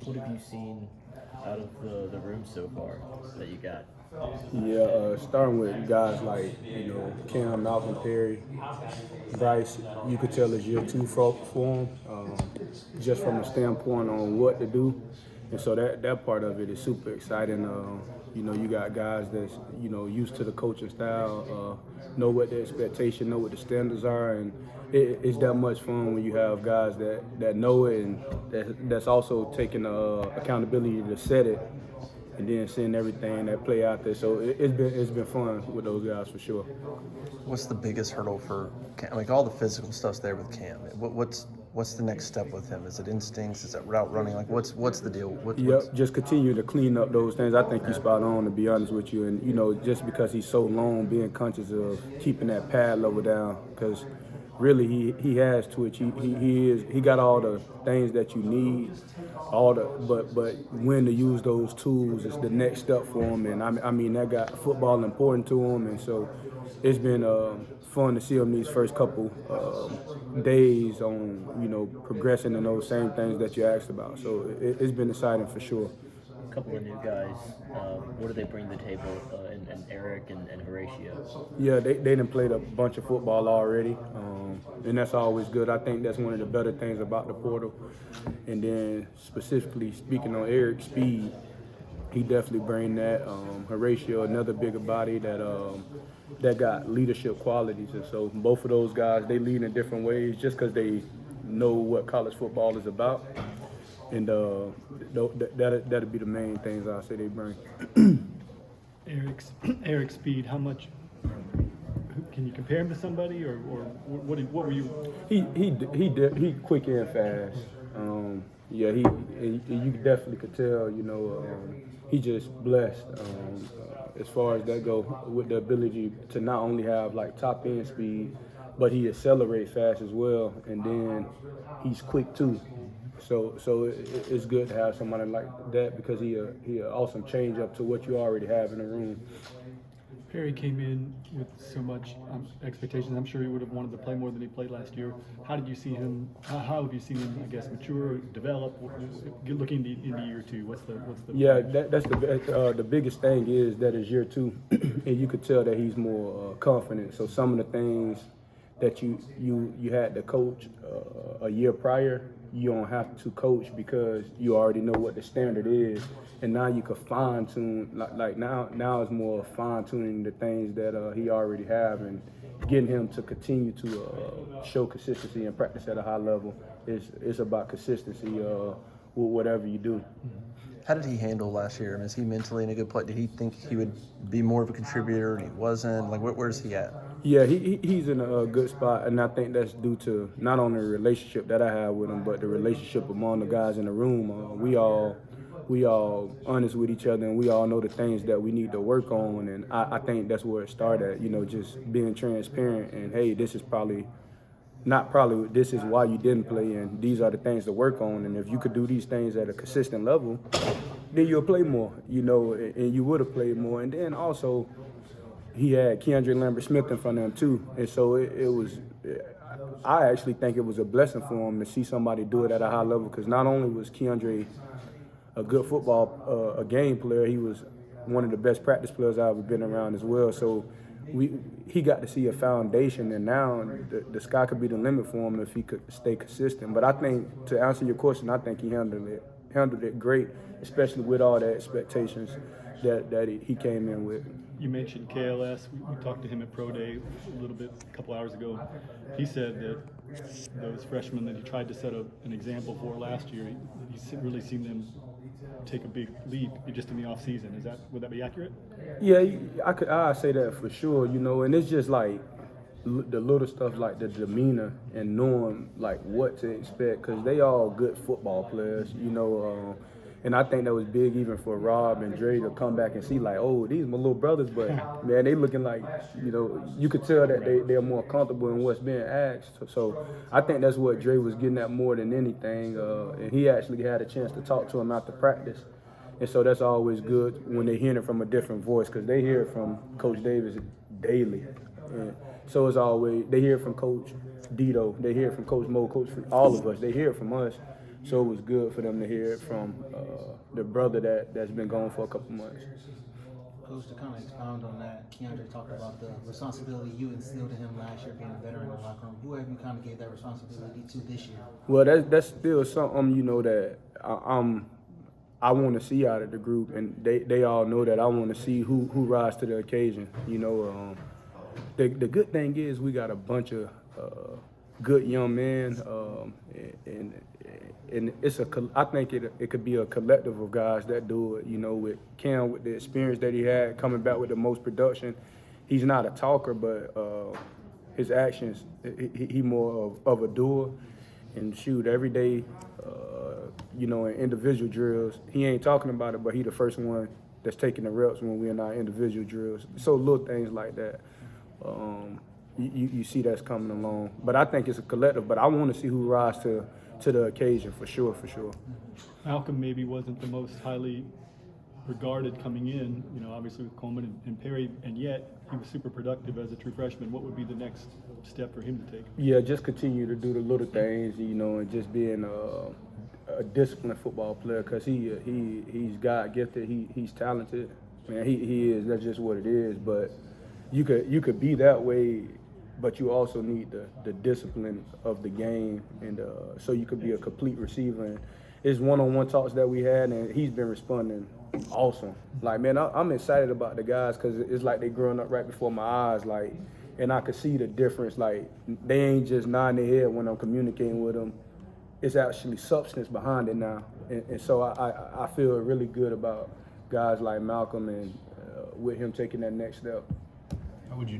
What have you seen out of the room so far that you got? Yeah, starting with guys like, Cam, Malcolm Perry, Bryce, you could tell it's year two for him, just from a standpoint on what to do. And so that part of it is super exciting. You got guys that's, used to the coaching style, know what the expectation, know what the standards are. And it's that much fun when you have guys that know it and that's also taking accountability to set it and then seeing everything that play out there. So it's been fun with those guys for sure. What's the biggest hurdle for Cam? Like all the physical stuff's there with Cam. What's the next step with him? Is it instincts? Is it route running? Like what's the deal? Yep, just continue to clean up those things. I think you're spot on, to be honest with you. And just because he's so long, being conscious of keeping that pad level down, because really he has twitch. He got all the things that you need, but when to use those tools is the next step for him. And I mean that got football important to him, and so it's been fun to see him these first couple days on progressing in those same things that you asked about. So it's been exciting for sure. A couple of new guys. What do they bring to the table? And Eric and Horatio. Yeah, they done played a bunch of football already, and that's always good. I think that's one of the better things about the portal. And then specifically speaking on Eric's speed, he definitely bring that. Horatio, another bigger body that got leadership qualities, and so both of those guys, they lead in different ways just because they know what college football is about, and that'll be the main things I say they bring. Eric's speed. How much can you compare him to somebody, or what were you? He quick and fast. Yeah, you definitely could tell. He just blessed as far as that go, with the ability to not only have like top end speed, but he accelerates fast as well, and then he's quick too. So it's good to have somebody like that because he an awesome change up to what you already have in the room. Perry came in with so much expectations. I'm sure he would have wanted to play more than he played last year. How did you see him? How have you seen him? I guess mature, develop. Looking into year two, what's the? Yeah, that's the biggest thing is that is year two, and you could tell that he's more confident. So some of the things that you had to coach a year prior, you don't have to coach because you already know what the standard is, and now you can fine tune. Like now it's more fine tuning the things that he already have and getting him to continue to show consistency and practice at a high level. It's about consistency with whatever you do. How did he handle last year? I mean, is he mentally in a good place? Did he think he would be more of a contributor and he wasn't? Like, where's he at? Yeah, he's in a good spot, and I think that's due to not only the relationship that I have with him, but the relationship among the guys in the room. We all honest with each other, and we all know the things that we need to work on, and I think that's where it started. Just being transparent and hey, this is this is why you didn't play, and these are the things to work on. And if you could do these things at a consistent level, then you'll play more, and you would have played more. And then also, he had Keandre Lambert-Smith in front of him too, and so it was. I actually think it was a blessing for him to see somebody do it at a high level, because not only was Keandre a good football, a game player, he was one of the best practice players I've ever been around as well. So he got to see a foundation, and now the sky could be the limit for him if he could stay consistent. But I think, to answer your question, I think he handled it great, especially with all the expectations that he came in with. You mentioned KLS. We talked to him at Pro Day a little bit, a couple hours ago. He said that those freshmen that he tried to set an example for last year, he really seen them take a big leap just in the off season. Would that be accurate? Yeah, I say that for sure. And it's just like the little stuff, like the demeanor and knowing like what to expect, because they all good football players. And I think that was big even for Rob and Dre to come back and see like, oh, these are my little brothers, but man, they looking like, you could tell that they're more comfortable in what's being asked. So I think that's what Dre was getting at more than anything. And he actually had a chance to talk to him after practice. And so that's always good when they're hearing it from a different voice, because they hear it from Coach Davis daily. And so it's always, they hear it from Coach Dito, they hear it from Coach Mo, all of us, they hear it from us. So it was good for them to hear it from the brother that's been gone for a couple months. Coach, to kind of expound on that, Keandre talked about the responsibility you instilled in him last year, being a veteran in the locker room. Who have you kind of gave that responsibility to this year? Well, that's still something, you know, that I want to see out of the group, and they all know that I want to see who rise to the occasion. You know, the good thing is we got a bunch of good young men, and I think it could be a collective of guys that do it. You know, with Cam, with the experience that he had, coming back with the most production. He's not a talker, but his actions, he more of a doer. And shoot, every day, you know, in individual drills, he ain't talking about it, but he the first one that's taking the reps when we're in our individual drills. So little things like that, you see that's coming along. But I think it's a collective. But I want to see who rise to the occasion for sure. Malcolm maybe wasn't the most highly regarded coming in, you know, obviously with Coleman and Perry, and yet he was super productive as a true freshman. What would be the next step for him to take? Yeah, just continue to do the little things, you know, and just being a disciplined football player, because he's God gifted, he's talented, man. He is. That's just what it is. But you could be that way, but you also need the discipline of the game, and so you could be a complete receiver. And it's one-on-one talks that we had, and he's been responding awesome. Like, man, I'm excited about the guys, because it's like they growing up right before my eyes, like, and I could see the difference. Like, they ain't just nodding their head when I'm communicating with them. It's actually substance behind it now, and so I feel really good about guys like Malcolm, and with him taking that next step. How would you